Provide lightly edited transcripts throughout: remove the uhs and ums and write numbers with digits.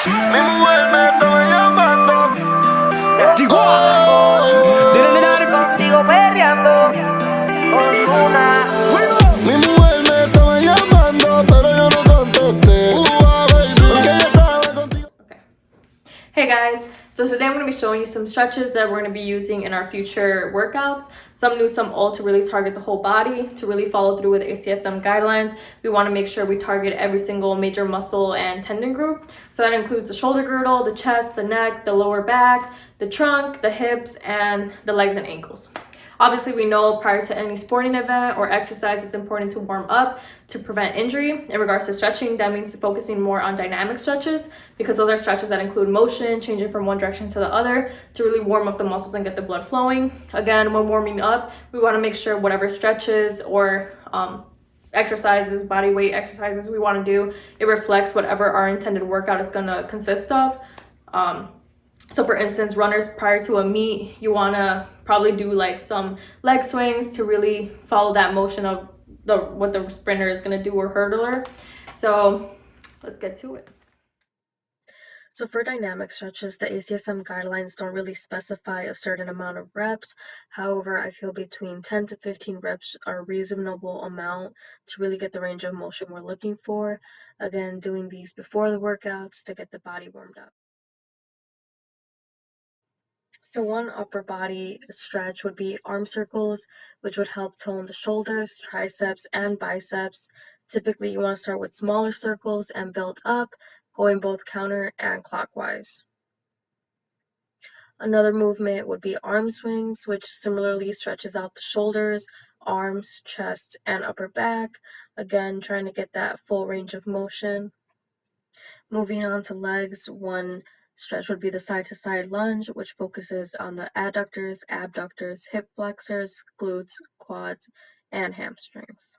Mi mujer me estaba llamando. Contigo perreando. Ozuna. Mi mujer me estaba llamando, pero yo no contesté. Porque ella estaba contigo. Okay. Hey guys, so today I'm going to be showing you some stretches that we're going to be using in our future workouts. Some new, some old, to really target the whole body, to really follow through with ACSM guidelines. We want to make sure we target every single major muscle and tendon group. So that includes the shoulder girdle, the chest, the neck, the lower back, the trunk, the hips, and the legs and ankles. Obviously, we know prior to any sporting event or exercise, it's important to warm up to prevent injury. In regards to stretching, that means focusing more on dynamic stretches, because those are stretches that include motion, changing from one direction to the other to really warm up the muscles and get the blood flowing. Again, when warming up, we want to make sure whatever stretches or exercises, body weight exercises we want to do, it reflects whatever our intended workout is going to consist of. So for instance, runners prior to a meet, you want to probably do like some leg swings to really follow that motion of what the sprinter is going to do, or hurdler. So let's get to it. So for dynamic stretches, the ACSM guidelines don't really specify a certain amount of reps. However, I feel between 10 to 15 reps are a reasonable amount to really get the range of motion we're looking for. Again, doing these before the workouts to get the body warmed up. So one upper body stretch would be arm circles, which would help tone the shoulders, triceps, and biceps. Typically, you want to start with smaller circles and build up, going both counter and clockwise. Another movement would be arm swings, which similarly stretches out the shoulders, arms, chest, and upper back. Again, trying to get that full range of motion. Moving on to legs, one stretch would be the side-to-side lunge, which focuses on the adductors, abductors, hip flexors, glutes, quads, and hamstrings.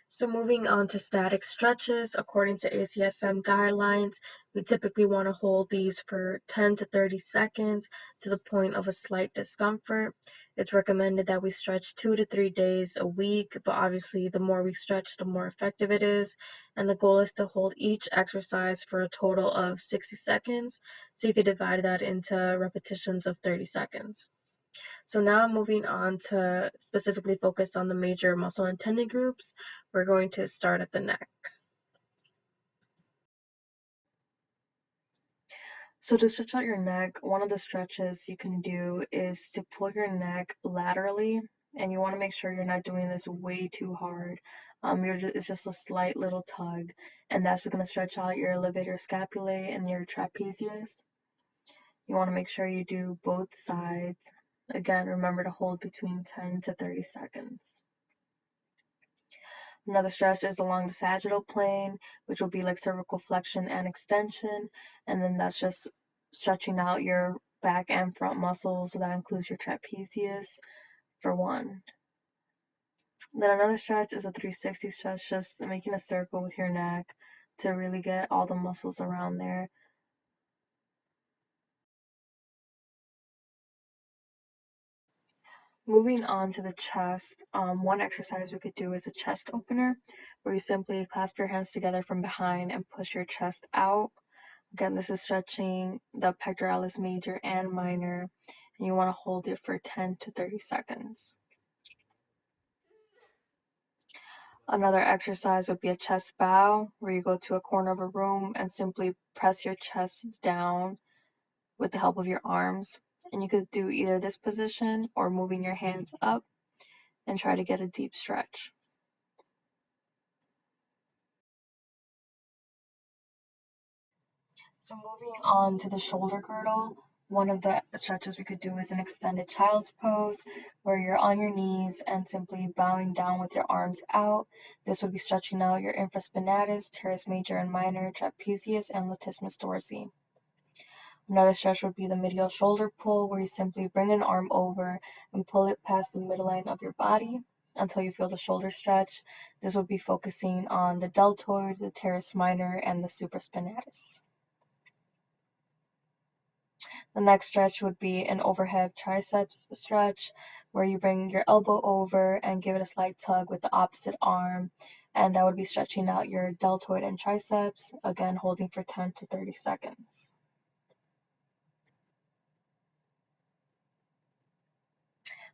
So moving on to static stretches, according to ACSM guidelines, we typically want to hold these for 10 to 30 seconds to the point of a slight discomfort. It's recommended that we stretch 2 to 3 days a week, but obviously the more we stretch, the more effective it is. And the goal is to hold each exercise for a total of 60 seconds. So you could divide that into repetitions of 30 seconds. So now moving on to specifically focus on the major muscle and tendon groups, we're going to start at the neck. So to stretch out your neck, one of the stretches you can do is to pull your neck laterally, and you want to make sure you're not doing this way too hard. It's just a slight little tug, and that's just going to stretch out your levator scapulae and your trapezius. You want to make sure you do both sides. Again, remember to hold between 10 to 30 seconds. Another stretch is along the sagittal plane, which will be like cervical flexion and extension. And then that's just stretching out your back and front muscles. So that includes your trapezius for one. Then another stretch is a 360 stretch, just making a circle with your neck to really get all the muscles around there. Moving on to the chest, one exercise we could do is a chest opener, where you simply clasp your hands together from behind and push your chest out. Again, this is stretching the pectoralis major and minor, and you want to hold it for 10 to 30 seconds. Another exercise would be a chest bow, where you go to a corner of a room and simply press your chest down with the help of your arms. And you could do either this position or moving your hands up and try to get a deep stretch. So moving on to the shoulder girdle, one of the stretches we could do is an extended child's pose, where you're on your knees and simply bowing down with your arms out. This would be stretching out your infraspinatus, teres major and minor, trapezius, and latissimus dorsi. Another stretch would be the medial shoulder pull, where you simply bring an arm over and pull it past the midline of your body until you feel the shoulder stretch. This would be focusing on the deltoid, the teres minor, and the supraspinatus. The next stretch would be an overhead triceps stretch, where you bring your elbow over and give it a slight tug with the opposite arm, and that would be stretching out your deltoid and triceps, again holding for 10 to 30 seconds.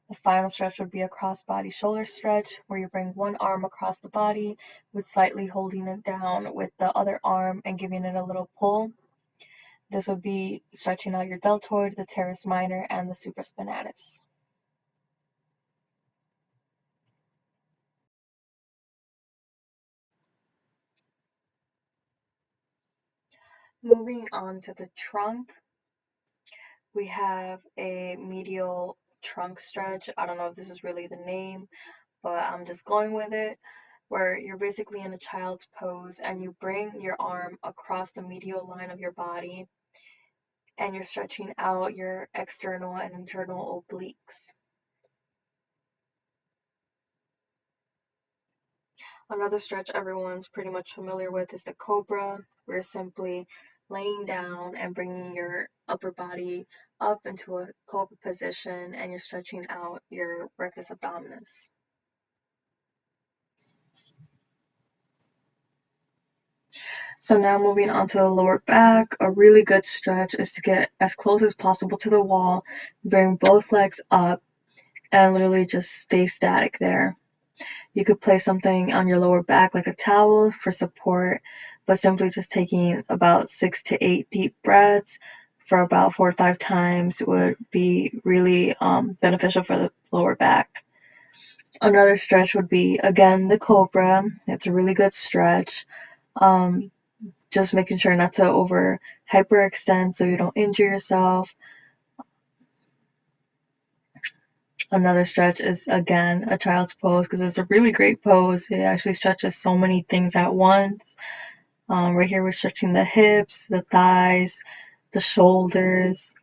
The final stretch would be a cross-body shoulder stretch, where you bring one arm across the body with slightly holding it down with the other arm and giving it a little pull. This would be stretching out your deltoid, the teres minor, and the supraspinatus. Moving on to the trunk, we have a medial trunk stretch. I don't know if this is really the name, but I'm just going with it, where you're basically in a child's pose and you bring your arm across the medial line of your body and you're stretching out your external and internal obliques. Another stretch everyone's pretty much familiar with is the cobra, where you're simply laying down and bringing your upper body up into a cobra position and you're stretching out your rectus abdominis. So now moving on to the lower back, a really good stretch is to get as close as possible to the wall, bring both legs up, and literally just stay static there. You could place something on your lower back like a towel for support, but simply just taking about 6 to 8 deep breaths for about 4 to 5 times would be really beneficial for the lower back. Another stretch would be, again, the cobra. It's a really good stretch. Just making sure not to hyperextend so you don't injure yourself. Another stretch is, again, a child's pose, because it's a really great pose. It actually stretches so many things at once. Right here we're stretching the hips, the thighs, the shoulders.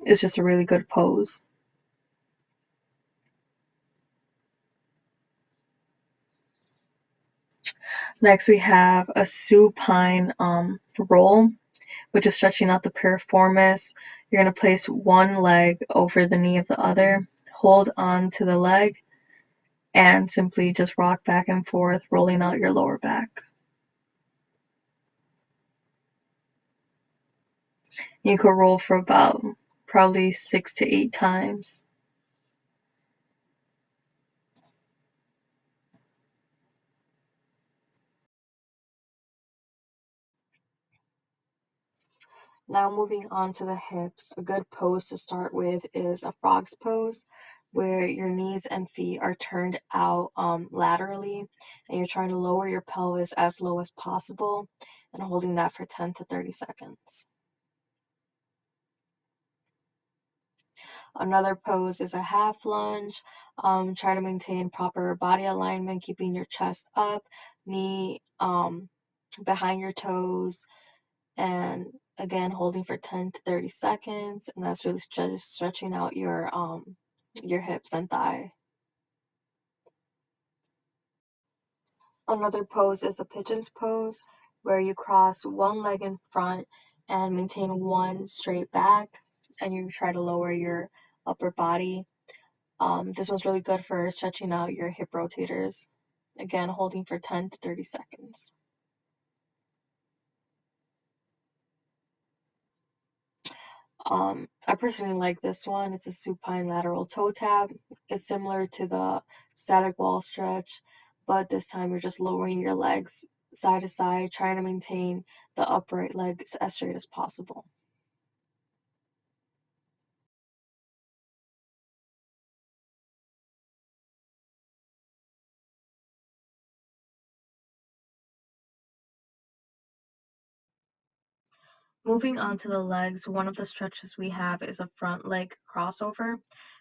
It's just a really good pose. Next we have a supine roll, which is stretching out the piriformis. You're going to place one leg over the knee of the other, hold on to the leg, and simply just rock back and forth, rolling out your lower back. You could roll for about probably 6 to 8 times. Now moving on to the hips, a good pose to start with is a frog's pose, where your knees and feet are turned out laterally, and you're trying to lower your pelvis as low as possible and holding that for 10 to 30 seconds. Another pose is a half lunge. Try to maintain proper body alignment, keeping your chest up, knee behind your toes, and again holding for 10 to 30 seconds, and that's really just stretching out your hips and thigh. Another pose is the pigeon's pose, where you cross one leg in front and maintain one straight back, and you try to lower your upper body. This one's really good for stretching out your hip rotators, again holding for 10 to 30 seconds. I personally like this one. It's a supine lateral toe tap. It's similar to the static wall stretch, but this time you're just lowering your legs side to side, trying to maintain the upright legs as straight as possible. Moving on to the legs, one of the stretches we have is a front leg crossover,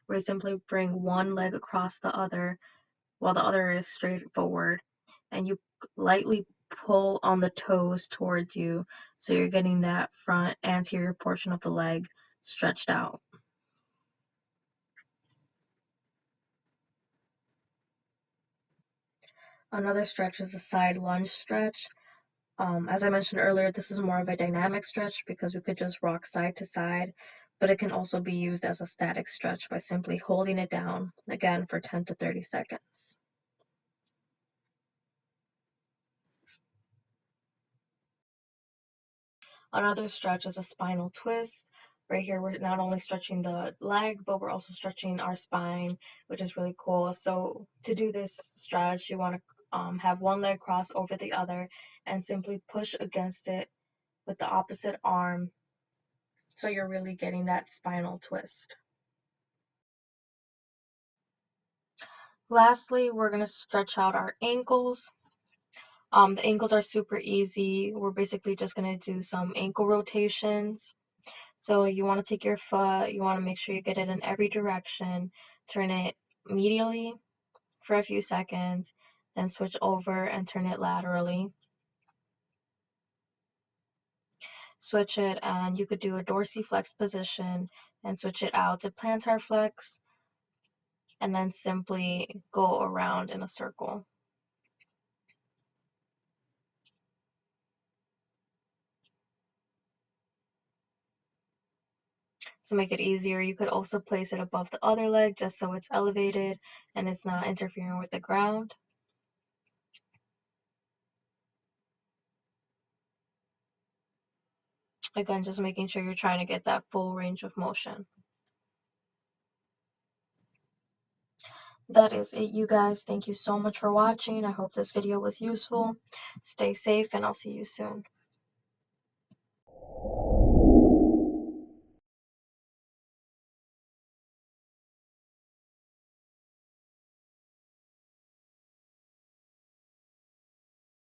where you simply bring one leg across the other while the other is straight forward, and you lightly pull on the toes towards you, so you're getting that front anterior portion of the leg stretched out. Another stretch is a side lunge stretch. As I mentioned earlier, this is more of a dynamic stretch because we could just rock side to side, but it can also be used as a static stretch by simply holding it down, again for 10 to 30 seconds. Another stretch is a spinal twist. Right here, we're not only stretching the leg, but we're also stretching our spine, which is really cool. So to do this stretch, you want to have one leg cross over the other and simply push against it with the opposite arm. So you're really getting that spinal twist. Lastly, we're going to stretch out our ankles. The ankles are super easy. We're basically just going to do some ankle rotations. So you want to take your foot, you want to make sure you get it in every direction, turn it medially for a few seconds, then switch over and turn it laterally. Switch it, and you could do a dorsiflex position and switch it out to plantar flex, and then simply go around in a circle. To make it easier, you could also place it above the other leg just so it's elevated and it's not interfering with the ground. Again, just making sure you're trying to get that full range of motion. That is it, you guys. Thank you so much for watching. I hope this video was useful. Stay safe, and I'll see you soon.